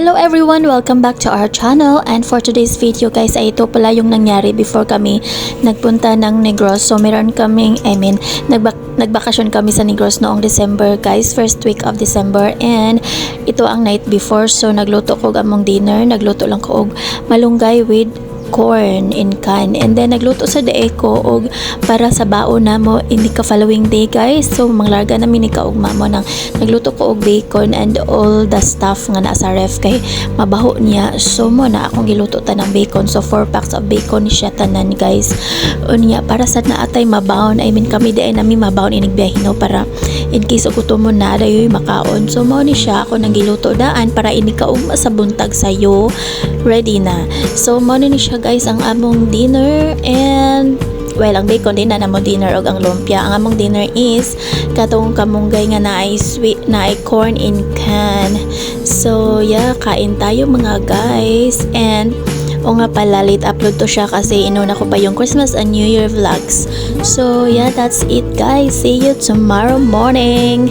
Hello everyone! Welcome back to our channel, and for today's video guys ay ito pala yung nangyari before kami nagpunta ng Negros. So meron kaming, nagbakasyon kami sa Negros noong December guys, first week of December, and ito ang night before. So nagluto ko among dinner, nagluto lang ko og malunggay with corn in can, and then nagluto sa dae ko og para sa baon na mo hindi ka following day guys. So manglarga namin ni kaugma mo nang nagluto ko og bacon and all the stuff nga nasa ref kay mabaho niya. So mo na akong giluto ta ng bacon, so 4 packs of bacon siya tanan guys. Unya para sa naatay mabaon, I mean kami daay nami mabaon inigbiyahin no, para in case og gutom mo na dayoy makaon. So mo ni siya ako nang giluto daan para ini kaugma sa buntag sayo ready na. So mo ni siya guys ang among dinner, and well ang bacon din na namong dinner og ang lumpia. Ang among dinner is katong kamunggay nga naay sweet na corn in can. So yeah, kain tayo mga guys. And o nga pala, late upload to siya kasi inuna ko pa yung Christmas and New Year vlogs. So yeah, that's it guys. See you tomorrow morning.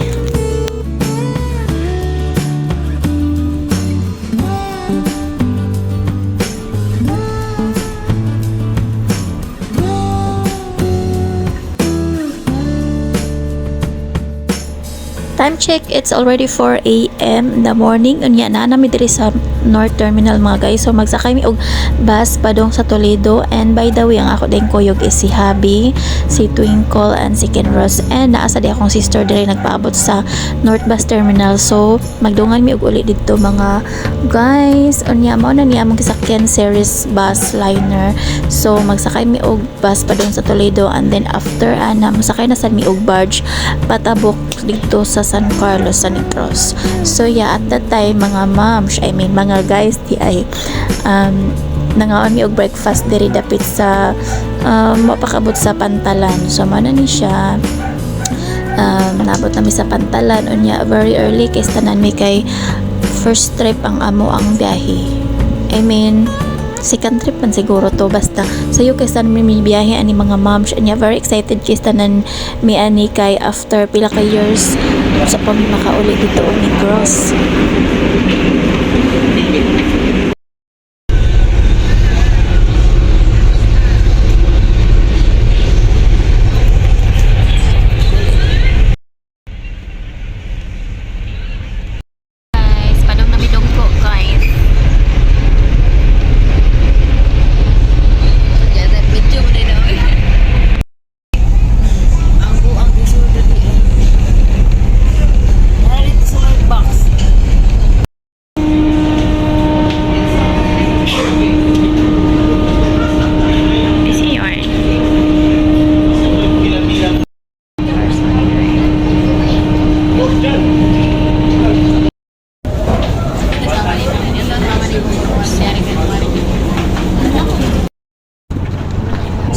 Time check, it's already 4 a.m. in the morning. Unya na nami diri sa North Terminal mga guys. So magsakay mi og bus padong sa Toledo. And by the way, ang ako din kuyog is si Habi, si Twinkle, and si Kenros. And naasa di akong sister diri nagpaabot sa North Bus Terminal. So magdungan mi og uli dito mga guys. Unya mao na niya among gisakyan series bus liner. So magsakay mi og bus padong sa Toledo, and then after masakay na sad mi og barge patabok dito sa San Carlos sa Negros. So yeah, at that time mga moms, I mean mga guys, di ay nangaon mi og breakfast diri dapit sa mapakabot sa Pantalan. So mana ni siya nabot nami sa Pantalan unya very early kay tanan mi kay first trip ang amo ang biyahe. I mean second trip man siguro to, basta sayo kay saan mi biyahe ani mga moms. Anya very excited kay tanan mi ani kay after pila ka years sa pa mi makauli dito og Negros.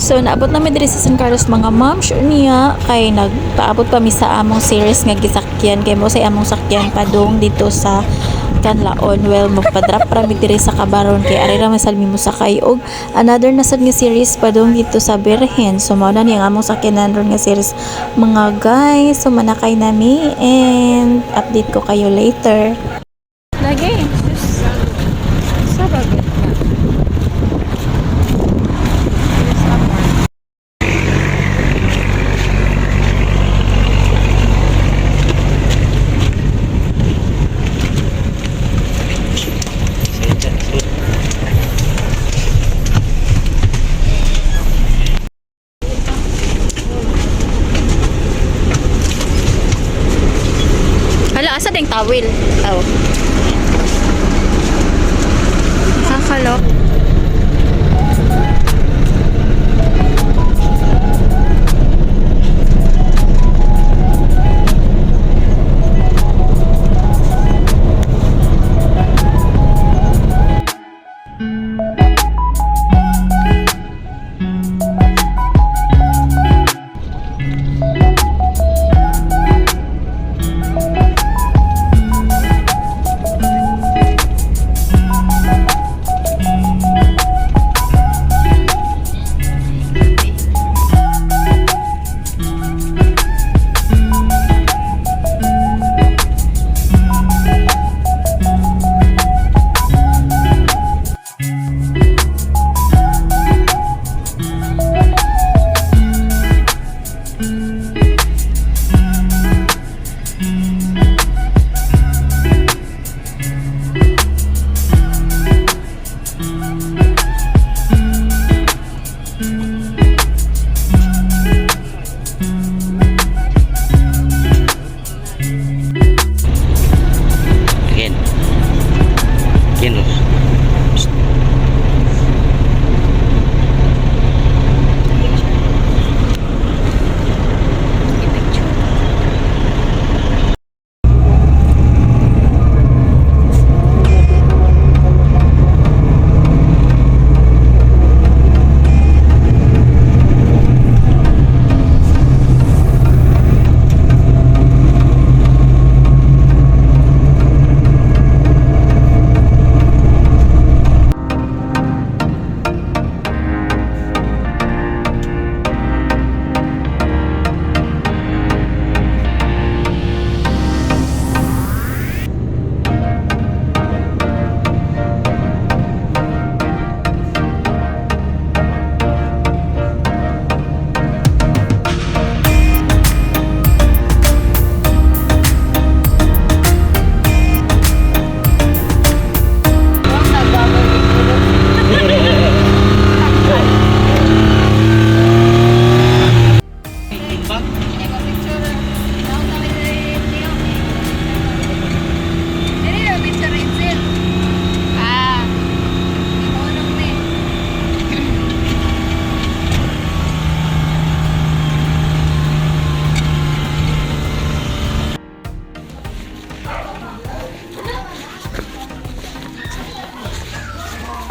So naabot namin diri sa San Carlos mga moms niya kay nagpaabot pa mi sa among series nga gisakyan kay mo say among sakyan padung dito sa Canlaon. Well magpa-drop ra mi diri sa Cabaron kay ari ra man salmi mo sakay og another na sad nga series padung dito sa Birhen. So mao na ni ang among sakyanan ron nga series mga guys. So manakay nami and update ko kayo later. Lagi sa bagay. Asa ding tawil? Oh. Kakalok.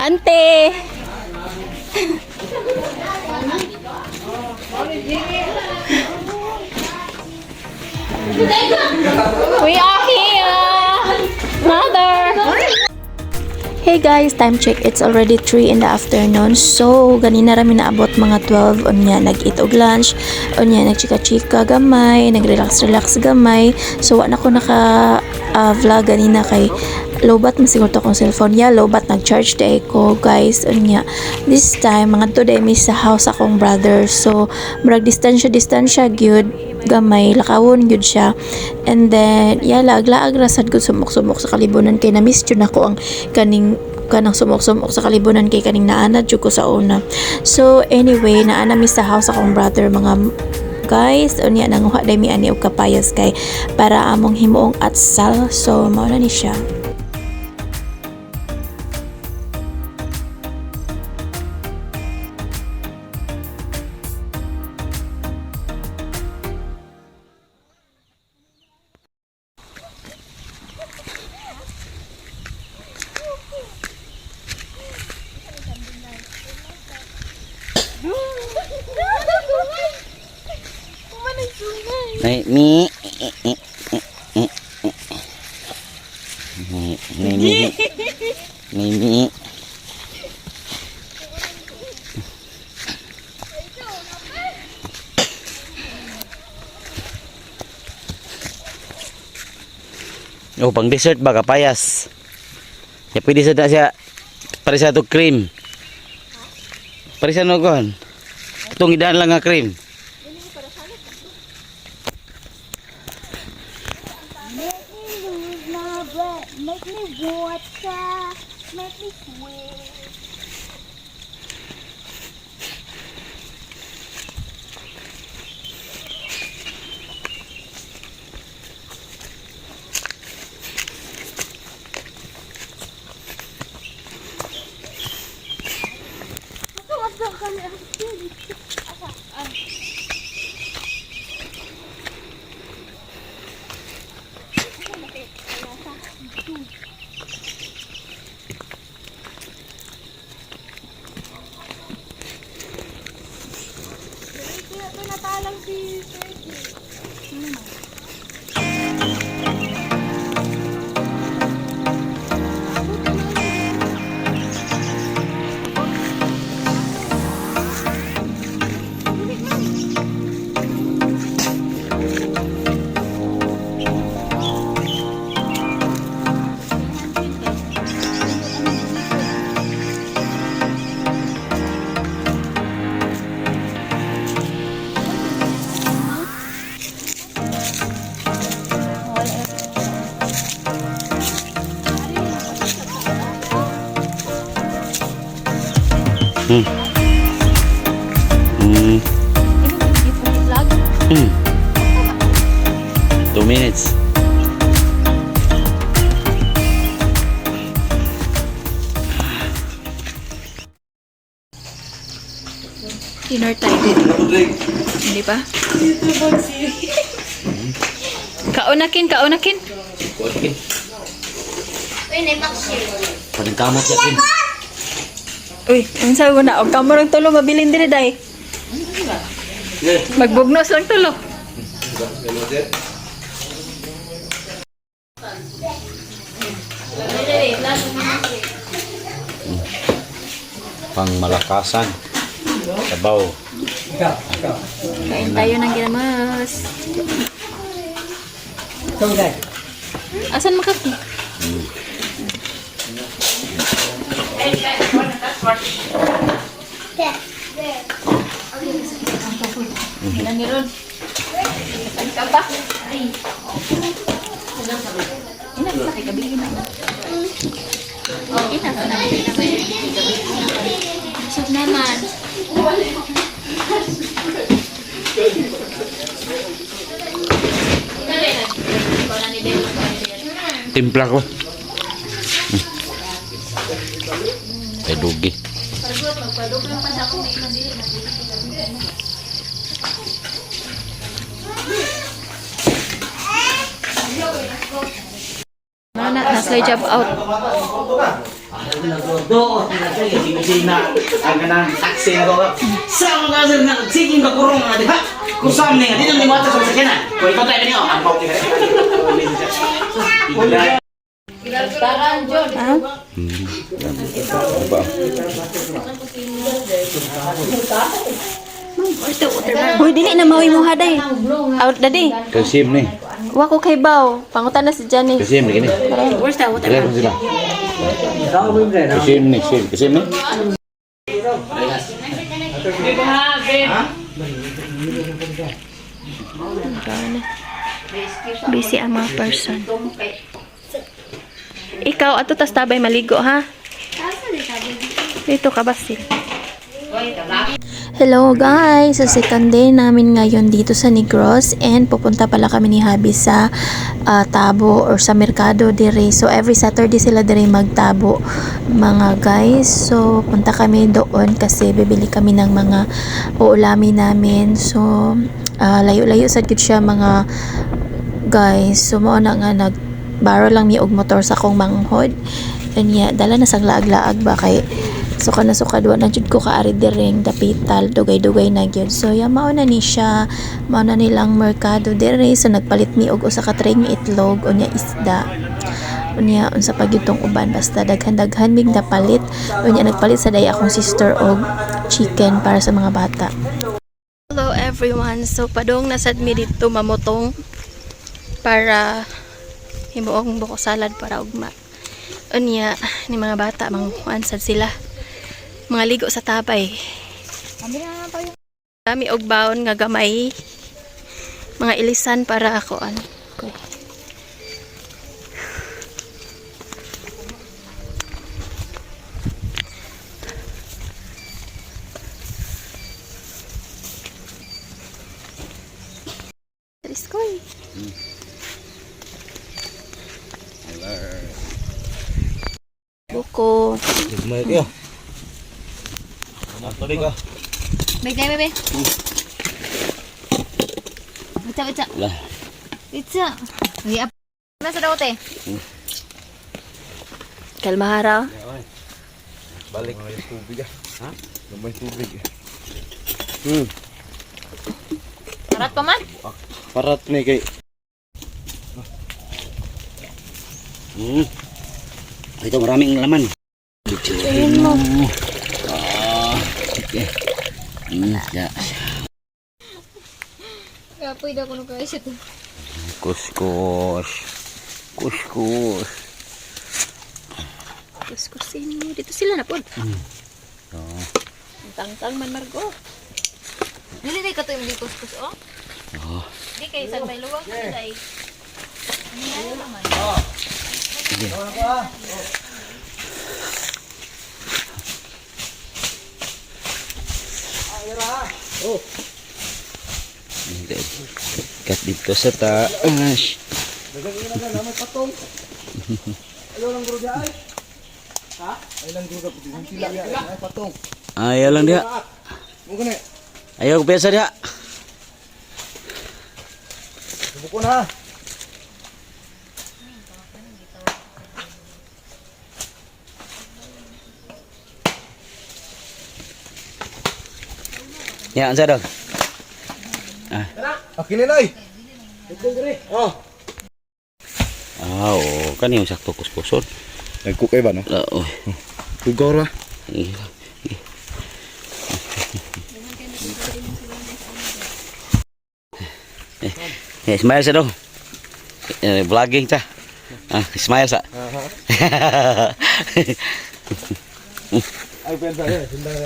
Ante! We are here! Mother! Hey guys, time check. It's already 3 in the afternoon. So, ganina rami naabot mga 12. Unya, nag-eat og lunch. Unya, nagchika-chika gamay. Nag-relax-relax gamay. So, wala ko naka-vlog ganina kay lobat na siguro to kong cellphone. Yeah, lobat nag-charge day ko guys. Unya, this time, mga today mi sa house akong brother. So, marag distansya gyud gamay lakawon gyud siya. And then yeah, laag-laag rasad gud sumok-sumok sa kalibunan kay na-miss jud nako ang kanang sumok-sumok sa kalibunan kay kaning naanad jud ko sa una. So anyway, naana mi sa house akong brother mga guys. Unya nanguha day mi ani og kapayas kay para among himuong atsal. So mao na ni siya. Này mi mi oh, pang dessert ba kapayas? Ya pwede sa siya para sa to cream. Para sa no kon. Itong idaan lang nga cream. Make me water, make me sweat. Natalang si Hmm. 2 minutes. Dinner time. Hindi pa? Kaunakin. Okay. Paling kamot yakin. Uy, ang sabi ko na, og kamurang tulo mabilin din day. Magbugnos lang tulo. Pang malakasan. Sabaw. Kain tayo ng ginamas. Asan makaki? Ilan ni Ron? Saan ka ba? Ilan sa kay gabi na? Ilan sa namin na may gabi. Masok naman. Timpla ko. Ay dugi. Mana na slide job out. Doon, sina ang kanang taxi na ko. Sa mga sir na sige ka kurong na diha. Kusam ni, dito ni mata sa sakyanan. Ko ikaw tayo niyo, ang pawti ka. Uy, dili na mauwi mo haday. Out dadi. Kasim ni. Wa ko kay baw. Pangutan na si Johnny. Kasim ni gini. Where's the water? Kaya sila. Kasim ni, kasim ni. Busy ang mga person. Ikaw, ato tas tabay maligo, ha? Dito ka, Basil. Hello guys! So second day namin ngayon dito sa Negros and pupunta pala kami ni Habi sa Tabo or sa Merkado dire. So every Saturday sila dire magtabo mga guys. So punta kami doon kasi bibili kami ng mga uulamin namin. So layo-layo sad gid siya mga guys. So mao na nga nagbaro lang ni og motor sa akong manghod. Kanya dala na sang laag-laag ba kay suka na sukadwa na jud ko kaari direng dapital dugay-dugay na gyud. So ya mao na ni siya, mao na nilang merkado dire. So nagpalit mi og usa ka tray nga itlog unya isda. Unya unsa pa gyud tong uban basta daghan-daghan mig napalit. Unya nagpalit sa day akong sister og chicken para sa mga bata. Hello everyone. So padong nasad mi dito mamotong para himuong buko salad para ugma. Unya ni mga bata manghuan sad sila. Mga ligo sa tabay. Kami og baon nga gamay. Mga ilisan para ako Triskoy. Buko. May yo. Tubig ko. Bigay, bebe. Baca. Lah. Baca. Lagi apa? Nasa daw, te? Kalmahara. Balik may tubig ah. Ha? May tubig. Parat pa man? Parat ni kay. Ito maraming laman. Ayun mo. Okay. Ya. Kapoy daw ko nung guys ito. Kuskus. Kuskus. Kuskusin mo. Dito sila na po. Oh. Tangtang man Margo. Dili ka to yung di kuskus, oh? Oh. Di kayo sa may luwag ko dahil. Ano naman? Kat dito sa taas. Ayaw lang dia. Ayaw biasa dia. Buko na. Ya, ansa dong. Akin na ay. Oh. Oh, kan yung sakto kuskuson. Nagcook ay ba no? Oh. Tugaw ra. Smile sa dong. Vlogging sa. Smile sa. Ay pensa ya, sunda ya.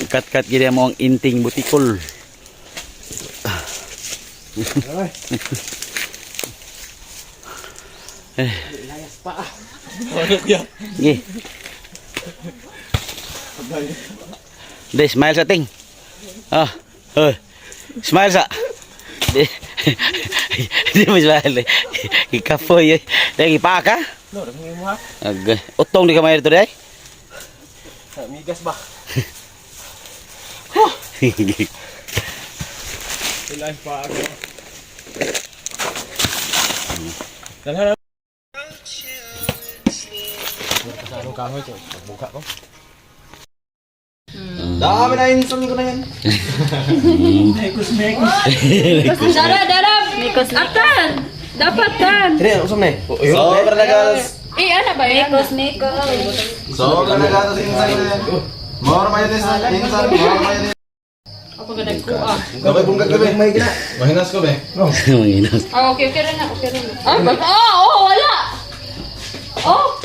Kat-kat gini mo ang inting butikol. Layas pa. Ano kuya? Gi. Deh, smile sa ting. Smile sa. Di mo smile. Ikapoy. Dagi pa ka? No, dami mo ha. Utong di ka may dito dai. Migas ba? Layas pa ako. Yung kahoy ko, buka ko. Dami na yun, sabi ko na yan. Dara. Atan! Dapat tan! Hindi, usap na eh. Sobra nagalas. Ano ba yan? Sobra nagalas insan na yan. More mayonnaise na insan, more mayonnaise. Gabay pong gagawin, may gina. Mahinas ko be. Manginas. Okay rin na. Wala! Oh!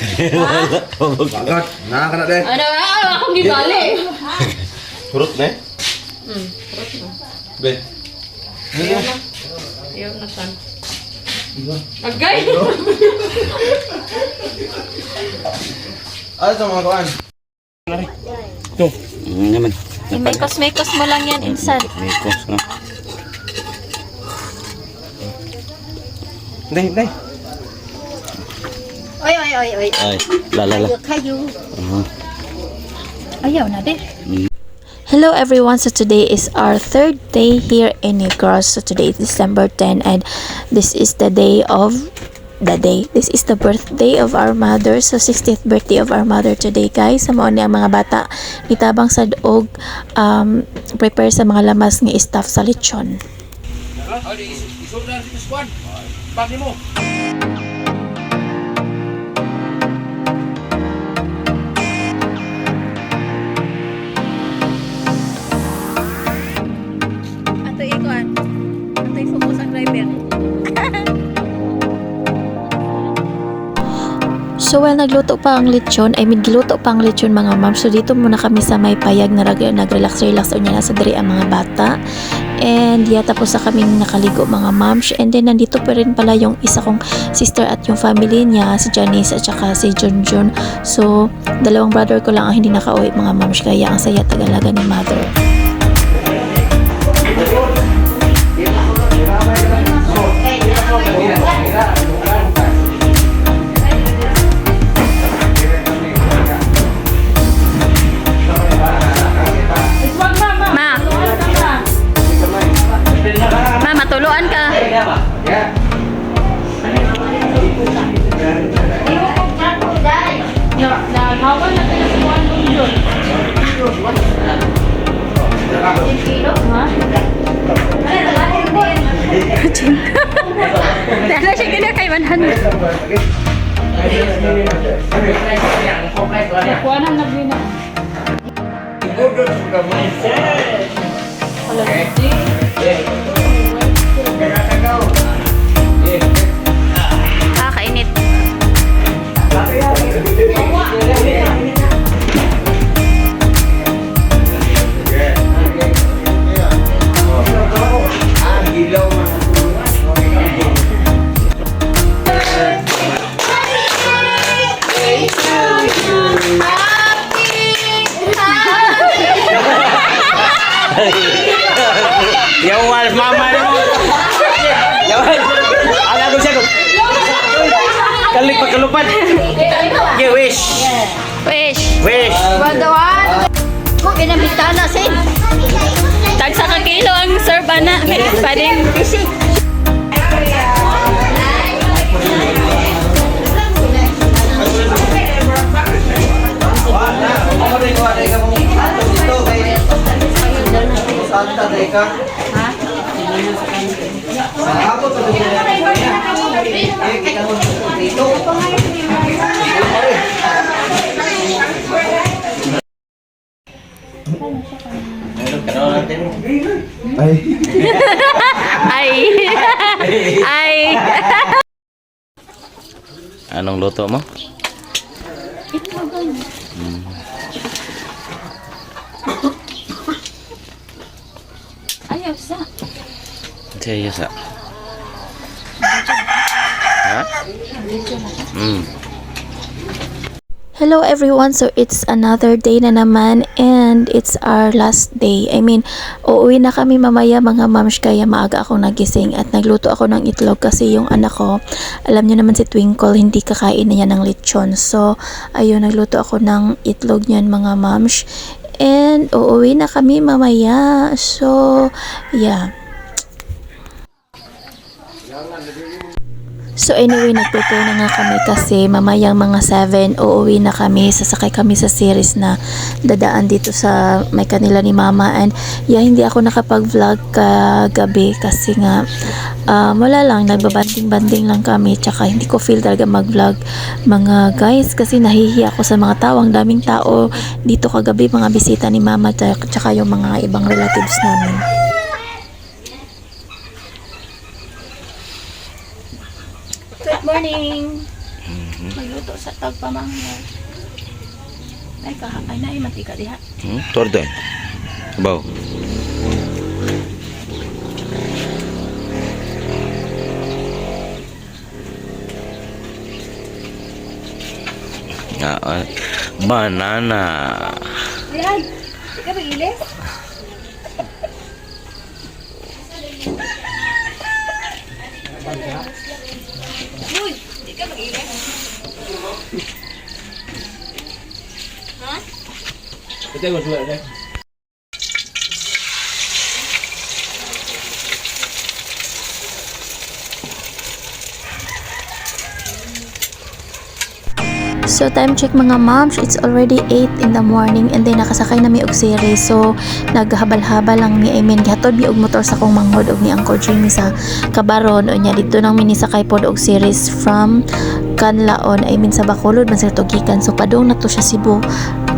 Bakit? Nakakana din. Akong gibali. Hurot na eh. Be. Ayaw na tan. Agay! Ano sa mga kuhan? Naman. Mekos mo lang yan, insan. Mekos na. Hindi. Oy. Ay, lala. Kayo. Ayaw na din. Hello everyone, so today is our third day here in Negros. So today is December 10 and this is the birthday of our mother. So 60th birthday of our mother today, guys. Sa mga mga bata nitabang sa og prepare sa mga lamas nga staff sa lechon. Ato ikon. Ato i-focus ang driver. So while nagluto pa ang lechon, giluto pa ang lechon mga ma'am. So dito muna kami sa may payag na nagrelax o niya nasa diri ang mga bata. And yeah, tapos na kami nakaligo mga ma'am. And then nandito pa rin pala yung isa kong sister at yung family niya, si Janice at saka si Junjun. So dalawang brother ko lang ang hindi nakauwi mga ma'am. Kaya ang saya tagalaga ni mother. Matuluan ka. Dahil siya gina kay 100. Kuanan na gina. Kainit. Yawan, mama mo. Yawan. Ala ko siya ko. Kalik pagkalupan. Okay, wish. Bandawan! Kung pinabitana sin! Tagsa ka kilo ang serve ana. Pwedeng Ay. Anong luto mo? Ayaw sa. Saya sa. Ha? Hello everyone, so it's another day na naman and it's our last day. Uuwi na kami mamaya mga mams, kaya maaga akong nagising at nagluto ako ng itlog kasi yung anak ko, alam niyo naman si Twinkle, hindi kakain na yan ng lechon. So, ayun, nagluto ako ng itlog niyan mga mams. And uuwi na kami mamaya. So, yeah. So anyway, nag-prepare na nga kami kasi mamayang mga 7 uuwi na kami. Sasakay kami sa series na dadaan dito sa may kanila ni Mama. And yeah, hindi ako nakapag-vlog kagabi kasi nga wala lang, nagbabanding-banding lang kami. Tsaka hindi ko feel talaga mag-vlog mga guys kasi nahihiya ako sa mga tao. Ang daming tao dito kagabi, mga bisita ni Mama tsaka yung mga ibang relatives namin. Good morning. Magluto sa tagpamangga. Ay na mantika diha. Tordon. Baw. Banana. Ayan. Ika magilis? Uy, ika magilis? Ha? Ito yung sulat na. So time check mga moms, it's already 8 in the morning and then nakasakay na mi og series. So naghabal-habal lang mi, I mean gihatod mi og motor sa kong manghod og ni Uncle Jimmy sa Kabaron. O nya dito nang minisakay pod og series from Canlaon, I mean sa Bacolod man sila gikan. So padung na to siya Cebu.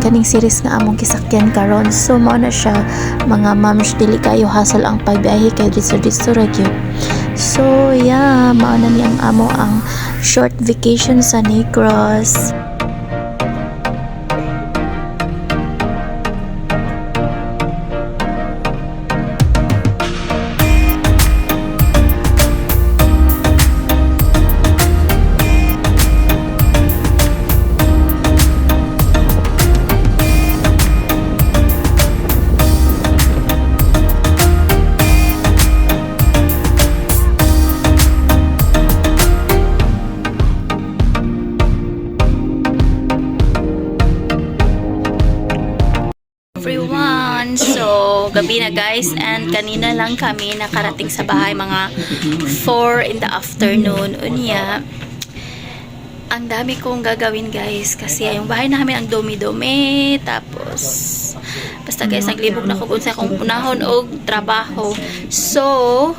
Kaning series nga among kisakyan karon. So mao na siya mga moms, dili kayo hassle ang pagbiyahe kay dito ra gyud. So yeah, mao na ni ang amo ang short vacation sa Negros. Everyone, so gabi na guys and kanina lang kami nakarating sa bahay mga 4 in the afternoon. Unya, ang dami kong gagawin guys kasi yung bahay namin ang dumi-dumi, tapos basta guys naglibog na ko kung sa akong unahon og trabaho. So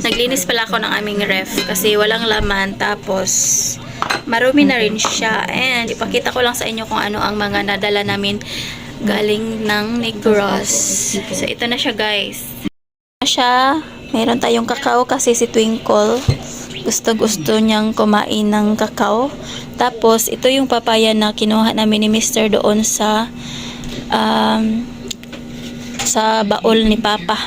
naglinis pala ako ng aming ref kasi walang laman, tapos marumi na rin siya. And ipakita ko lang sa inyo kung ano ang mga nadala namin galing ng Negros. So ito na siya guys. Meron tayong kakao kasi si Twinkle gusto niyang kumain ng kakao. Tapos ito yung papaya na kinuha namin ni Mr. doon sa baol ni Papa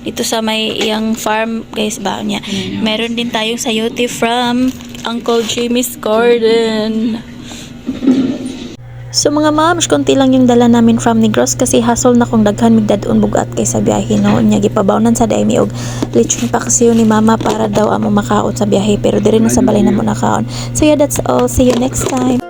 dito sa may iyang farm guys ba niya. Meron din tayong sayote from Uncle Jimmy's garden. So mga moms, konti lang yung dala namin from Negros kasi hassle na kung daghan migdadon bugat kay sa biyahe no. Nya gipabawnan sa daimi og lechon paksiw ni Mama para daw amo makaon sa biyahe, pero diri na sa balay na mo nakaon. So yeah, that's all. See you next time.